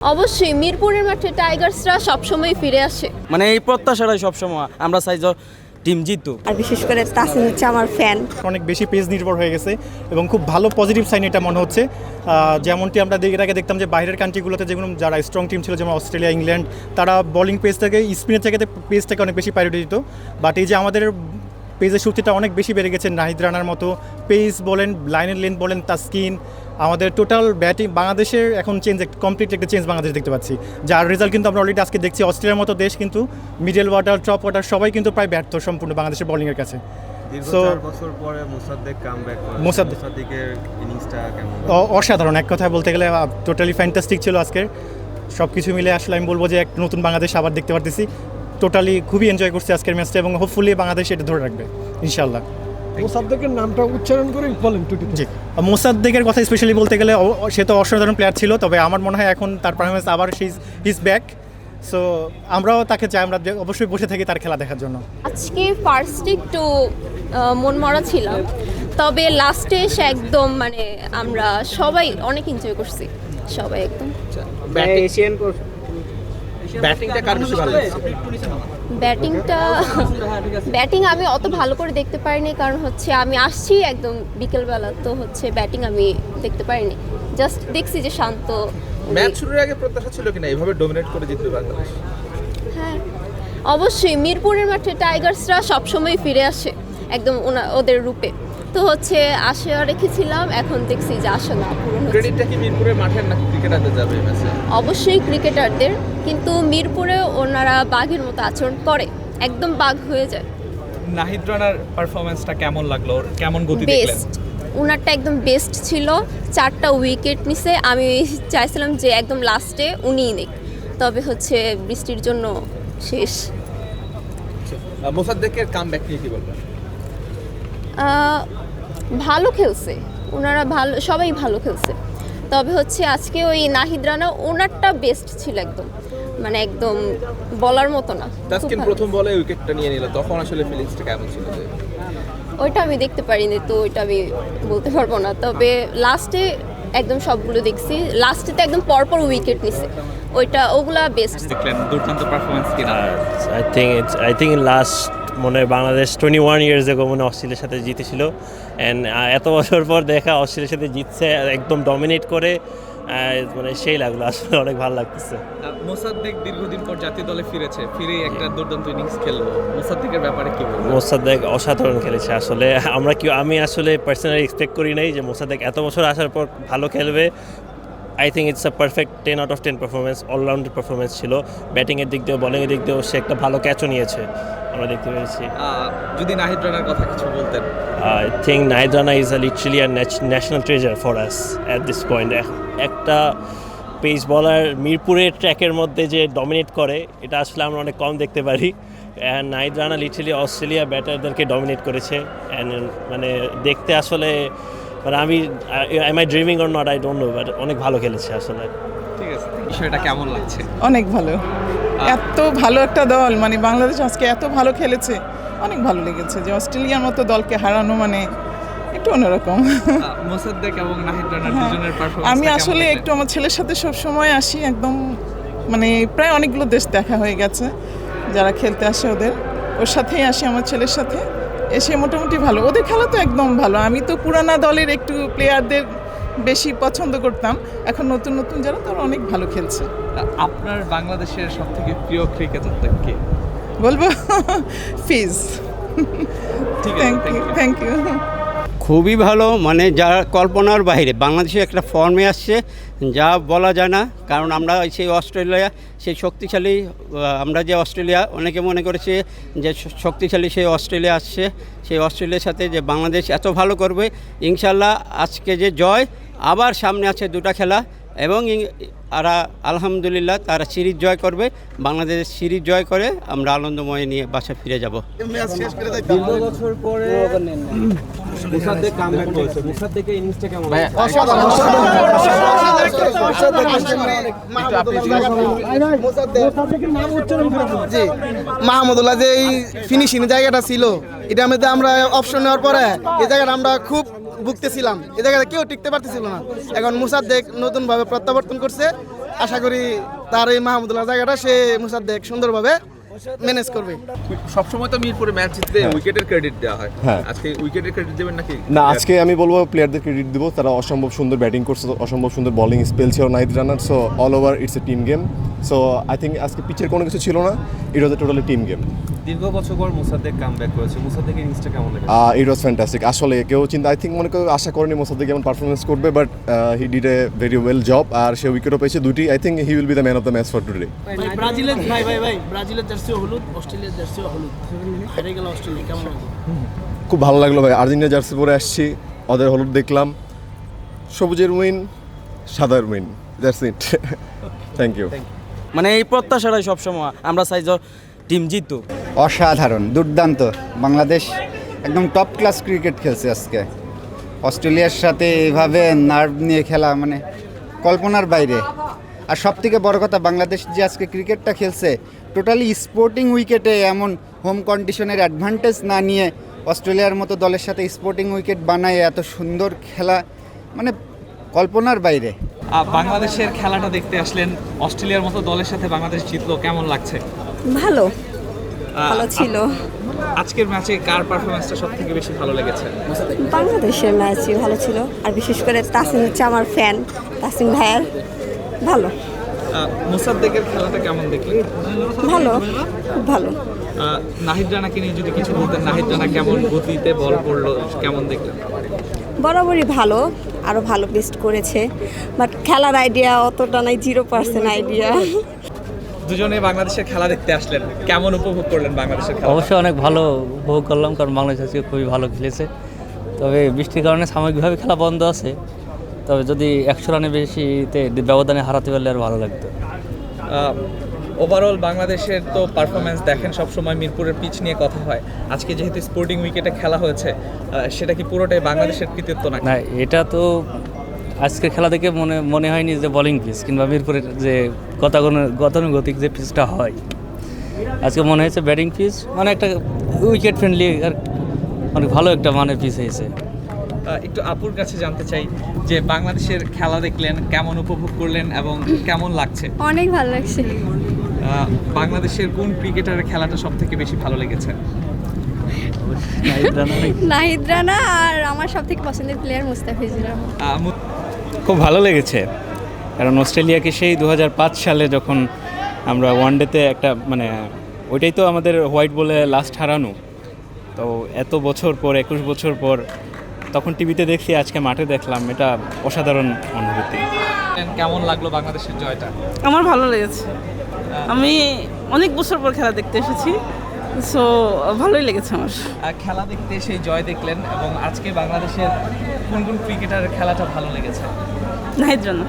অবশ্যই মিরপুরের মাঠে টাইগার্সরা সবসময় ফিরে আসে। মানে এই প্রত্যাশাটাই সবসময় আমরা চাই যে টিম জিতুক। আর বিশেষ করে তাসিম হচ্ছে আমার ফ্যান। অনেক বেশি পেস নির্ভর হয়ে গেছে এবং খুব ভালো পজিটিভ সাইন এটা মনে হচ্ছে। যেমনটি আমরা এর আগে দেখতাম যে বাইরের কান্ট্রিগুলোতে যেগুলো যারা স্ট্রং টিম ছিল যেমন অস্ট্রেলিয়া, ইংল্যান্ড, তারা বোলিং পেস থেকে স্পিনের থেকে পেসটাকে অনেক বেশি প্রায়োরিটি দিত। বাট এই যে আমাদের পেজের শক্তিটা অনেক বেশি বেড়ে গেছে। নাহিদ রানার মতো পেস বলেন, লাইনের লেন্থ বলেন, তাসকিন, আমাদের টোটাল ব্যাটিং বাংলাদেশের এখন কমপ্লিট একটা চেঞ্জ বাংলাদেশ দেখতে পাচ্ছি, যার রেজাল্ট কিন্তু আমরা অলরেডি আজকে দেখছি। অস্ট্রেলিয়ার মতো দেশ কিন্তু মিডল ওয়াটার, টপ ওয়াটার সবাই কিন্তু প্রায় ব্যর্থ সম্পূর্ণ বাংলাদেশের বোলিংয়ের কাছে। বছর পরে মোসাদ্দেক কামব্যাক করে। মোসাদ্দেকের ইনিংসটা কেমন? অসাধারণ, এক কথায় বলতে গেলে টোটালি ফ্যান্টাস্টিক ছিল আজকের। সব কিছু মিলে আসলে আমি বলবো যে এক নতুন বাংলাদেশ আবার দেখতে পারতেছি। টোটালি খুবই এনজয় করছি আজকের ম্যাচটা এবং হোপফুলি বাংলাদেশ এটা ধরে রাখবে ইনশাআল্লাহ। মোসাদ্দেকের নামটা উচ্চারণ করে বলেন টুটি। জি, মোসাদ্দেকের কথা স্পেশালি বলতে গেলে সে তো অসাধারণ প্লেয়ার ছিল, তবে আমার মনে হয় এখন তার পারফরমেন্স আবার হিজ ব্যাক। সো আমরাও তাকে চাই, আমরা অবশ্যই বসে থাকি তার খেলা দেখার জন্য। আজকে ফার্স্টে একটু মন মরা ছিলাম, তবে লাস্টে এসে একদম মানে আমরা সবাই অনেক এনজয় করছি, সবাই একদম। ব্যাটিংটা কার বেশি ভালো লাগছে? ব্যাটিং আমি অত ভালো করে দেখতে পারিনি, কারণ হচ্ছে আমি আসছি একদম বিকেলবেলা, তো হচ্ছে ব্যাটিং আমি দেখতে পারিনি। জাস্ট দেখছি যে শান্ত। ম্যাচ শুরুর আগে প্রত্যাশা ছিল কিনা এইভাবে ডমিনেট করে জিতবে বাংলাদেশ? হ্যাঁ, অবশ্যই মিরপুরের মাঠে টাইগার্সরা সবসময় ফিরে আসে একদম ওদের রূপে, তো হচ্ছে আশা রেখেছিলাম, এখন দেখছি যে আশা না পূরণ হচ্ছে। ক্রেডিটটা কি মিরপুরের মাঠের নাকি ক্রিকেটারদের যাবে এই ম্যাচে? অবশ্যই ক্রিকেটারদের, কিন্তু মিরপুরে ওনারা বাঘের মতো আচরণ করে, একদম বাঘ হয়ে যায়। নাহিদ রানার পারফরম্যান্সটা কেমন লাগলো? ওর কেমন গতি দেখলেন? বেস্ট, ওনারটা একদম বেস্ট ছিল। 4টা উইকেট নিছে, আমি চাইছিলাম যে একদম লাস্টে উনিই নেই, তবে হচ্ছে বৃষ্টির জন্য শেষ। মোসাদ্দেকের কামব্যাক নিয়ে কি বলবেন? ভালো খেলছে ওনারা, ভালো সবাই ভালো খেলছে, তবে হচ্ছে আজকে ওই নাহিদ রানা ওনারটা বেস্ট ছিল একদম, মানে একদম বলার মতো না। তাসকিন প্রথম বলে উইকেটটা নিয়ে নিল, তখন আসলে ফিলিংসটা কেমন ছিল? ওইটা আমি দেখতে পারিনি, তো ওইটা আমি বলতে পারবো না, তবে লাস্টে একদম সবগুলো দেখছি, লাস্টে তো একদম পরপর উইকেট নিছে, ওগুলা বেস্ট। দেখলেন দুর্দান্ত পারফরম্যান্স কিনা? I think লাস্ট মনে হয় বাংলাদেশ 21 ইয়ার্স এগো মনে অস্ট্রেলিয়ার সাথে জিতেছিল, অ্যান্ড এত বছর পর দেখা অস্ট্রেলিয়ার সাথে জিতছে একদম ডমিনেট করে, মানে সেই লাগলো, আসলে অনেক ভালো লাগতেছে। মোসাদ্দেক দীর্ঘদিন পর জাতীয় দলে ফিরে একটা দুর্দান্ত ইনিংস খেললো। মোসাদ্দেকের ব্যাপারে কি বলবো? মোসাদ্দেক অসাধারণ খেলেছে আসলে। আমি আসলে পার্সোনালি এক্সপেক্ট করি নাই যে মোসাদ্দেক এত বছর আসার পর ভালো খেলবে। I think it's a perfect 10 out of 10 performance, অলরাউন্ডের পারফরমেন্স ছিল। ব্যাটিংয়ের দিক দিয়েও বোলিংয়ের দিক দিয়েও সে একটা ভালো ক্যাচও নিয়েছে, আমরা দেখতে পেরেছি। যদি নাহিদ রানার কথা কিছু বলতেন? I think Naheed Rana is literally a national treasure for us at this point. একটা পেস বলার মিরপুরের ট্র্যাকের মধ্যে যে ডমিনেট করে, এটা আসলে আমরা অনেক কম দেখতে পারি। And Nahid Rana literally Australia ব্যাটারদেরকে ডমিনেট করেছে, অ্যান্ড মানে দেখতে আসলে মানে am I dreaming or not I don't know, but অনেক ভালো খেলেছে আসলে। ঠিক আছে, বিষয়টা কেমন লাগছে? অনেক ভালো, এত ভালো একটা দল, মানে বাংলাদেশ আজকে এত ভালো খেলেছে, অনেক ভালো লেগেছে যে অস্ট্রেলিয়ার মতো দলকে হারানো মানে একটু অন্যরকম। মোসাদ্দেক এবং নাহিদ রানার দুজনের পারফরম্যান্স আমি আসলে একটু আমার ছেলের সাথে সব সময় আসি, একদম মানে প্রায় অনেকগুলো দেশ দেখা হয়ে গেছে, যারা খেলতে আসে ওর সাথেই আসি, আমার ছেলের সাথে এসে মোটামুটি ভালো, ওদের খেলা তো একদম ভালো। আমি তো পুরানা দলের একটু প্লেয়ারদের বেশি পছন্দ করতাম, এখন নতুন নতুন যারা তারা অনেক ভালো খেলছে। আপনার বাংলাদেশের সবথেকে প্রিয় ক্রিকেটার কে বলবো? ফিজ। ঠিক আছে, থ্যাংক ইউ। খুবই ভালো, মানে যা কল্পনার বাইরে বাংলাদেশে একটা ফর্মে আসছে, যা বলা যায় না। কারণ আমরা সেই অস্ট্রেলিয়া, সেই শক্তিশালী, আমরা যে অস্ট্রেলিয়া অনেকে মনে করেছে যে শক্তিশালী সেই অস্ট্রেলিয়া আসছে, সেই অস্ট্রেলিয়ার সাথে যে বাংলাদেশ এত ভালো করবে, ইনশাল্লাহ আজকে যে জয়, আবার সামনে আছে 2টা খেলা, এবং আলহামদুলিল্লাহ তারা সিরিজ জয় করবে, বাংলাদেশ সিরিজ জয় করে আমরা আনন্দময় নিয়ে বাসা ফিরে যাব। দীর্ঘ বছর পরে মোসাদ্দেক কামব্যাক করেছে, মোসাদ্দেকের ইনিংসটা কেমন? জি, মাহমুদুল্লাহ যে এই ফিনিশিং জায়গাটা ছিল, এটা মধ্যে আমরা অপশন নেওয়ার পরে এই জায়গাটা আমরা খুব ভুগতেছিলাম, এই জায়গাটা কেউ টিকতে পারতেছিল না। এখন মোসাদ্দেক নতুনভাবে প্রত্যাবর্তন করছে, আশা করি তার এই মাহমুদুল্লাহ জায়গাটা সে মুসাদ্দেক সুন্দরভাবে ম্যানেজ করবে। সবসময় তো মিরপুরে ম্যাচ জিততে উইকেটের ক্রেডিট দেওয়া হয়, হ্যাঁ। আজকে উইকেটের ক্রেডিট দেবেন নাকি? না, আজকে আমি বলবো প্লেয়ারদের ক্রেডিট দিব, তারা অসম্ভব সুন্দর ব্যাটিং করছে, অসম্ভব সুন্দর বোলিং স্পেল ছিল নাহিদ রানার। So all over it's a team game. So I think আজকে পিচের কোনো কিছু ছিল না, it was a totally team game. দীর্ঘ বছর পর মোসাদ্দেক কামব্যাক করেছে, মোসাদ্দেকের ইনিংসটা কেমন লাগে? ইট ওয়াজ ফ্যান্টাস্টিক। আসলে কেউ আই থিঙ্ক মনে করে আশা করেনি মোসাদ্দেক এমন পারফরমেন্স করবে, but he did a very well job. আর সে উইকেটও পেয়েছে দুটি। I think he will be the man of the match for today. ব্রাজিলের জার্সিও হলুদ, অস্ট্রেলিয়ার জার্সিও হলুদ, হেরে গেল অস্ট্রেলিয়া, কেমন লাগে? খুব ভালো লাগলো ভাই, আর্জেন্টিনা জার্সি পরে আসছি, ওদের হলুদ দেখলাম, সবুজের উইন, সাদার win, that's it. Thank you. মানে এই প্রত্যাশাটাই সবসময় আমরা চাই যে টিম জিতুক। অসাধারণ, দুর্দান্ত। বাংলাদেশ একদম টপ ক্লাস ক্রিকেট খেলছে আজকে। অস্ট্রেলিয়ার সাথে এভাবে নার্ভ নিয়ে খেলা মানে কল্পনার বাইরে। আর সবথেকে বড় কথা, বাংলাদেশ যে আজকে ক্রিকেটটা খেলছে টোটালি স্পোর্টিং উইকেটে, এমন হোম কন্ডিশনের অ্যাডভান্টেজ না নিয়ে অস্ট্রেলিয়ার মতো দলের সাথে স্পোর্টিং উইকেট বানায় এত সুন্দর খেলা, মানে কল্পনার বাইরে। বাংলাদেশের খেলাটা দেখতে আসলেন, অস্ট্রেলিয়ার মতো দলের সাথে বাংলাদেশ জিতলো, কেমন লাগছে? ভালো ভালো ছিল। আজকের ম্যাচে কার পারফরমেন্সটা সবথেকে বেশি ভালো লেগেছে? বাংলাদেশের ম্যাচই ভালো ছিল, আর বিশেষ করে তাসিম হচ্ছে আমার ফ্যান, তাসিম ভাইয়ার ভালো। মোসাদ্দেকের খেলাটা কেমন দেখলি? ভালো, খুব ভালো। নাহিদ রানাকে নিয়ে যদি কিছু বলতেন, নাহিদ রানা কেমন গতিতে বল করলো, কেমন দেখলেন? বরাবরই ভালো, আরও ভালো বেস্ট করেছে, বাট খেলার আইডিয়া অতটা নাই, 0% আইডিয়া। দুজনে বাংলাদেশের খেলা দেখতে আসলেন, কেমন উপভোগ করলেন বাংলাদেশের খেলা? অবশ্যই অনেক ভালো উপভোগ করলাম, কারণ বাংলাদেশ আজকে খুবই ভালো খেলেছে। তবে বৃষ্টির কারণে সাময়িকভাবে খেলা বন্ধ আছে, তবে যদি 100 রানের বেশিতে ব্যবধানে হারাতে পারলে আর ভালো লাগতো। ওভারঅল বাংলাদেশের তো পারফরমেন্স দেখেন সবসময়, মিরপুরের পিচ নিয়ে কথা হয়, আজকে যেহেতু স্পোর্টিং উইকেটে খেলা হয়েছে, সেটা কি পুরোটাই বাংলাদেশের কৃতিত্ব না? না, এটা তো আজকের খেলা দেখে মনে হয়নি যে বোলিং পিচ কিংবা মিরপুরের যে গতানুগতিক যে পিচটা হয়, আজকে মনে হয়েছে ব্যাটিং পিচ, মানে একটা উইকেট ফ্রেন্ডলি আর অনেক ভালো একটা মানের পিচ হয়েছে। একটু আপুর কাছে জানতে চাই যে বাংলাদেশের খেলা দেখলেন, কেমন উপভোগ করলেন এবং কেমন লাগছে? অনেক ভালো লাগছে। বাংলাদেশের কোন ক্রিকেটারের খেলাটা সব থেকে বেশি ভালো লেগেছে? নাহিদ রানা, আর আমার সব থেকে পছন্দের প্লেয়ার মুস্তাফিজুর রহমান। খুব ভালো লেগেছে, কারণ অস্ট্রেলিয়াকে সেই 2005 সালে যখন আমরা ওয়ানডেতে একটা মানে ওইটাই তো আমাদের হোয়াইট বলে লাস্ট হারানো, তো এত বছর পর 21 বছর পর তখন টিভিতে দেখছি, আজকে মাঠে দেখলাম, এটা অসাধারণ অনুভূতি। কেমন লাগলো বাংলাদেশের জয়টা? আমার ভালো লেগেছে, আমি অনেক বছর পর খেলা দেখতে এসেছি, সো ভালোই লেগেছে আমার। খেলা দেখতে সেই জয় দেখলেন, এবং আজকে বাংলাদেশের কোন কোন ক্রিকেটারের খেলাটা ভালো লেগেছে? নাহিদ রানা।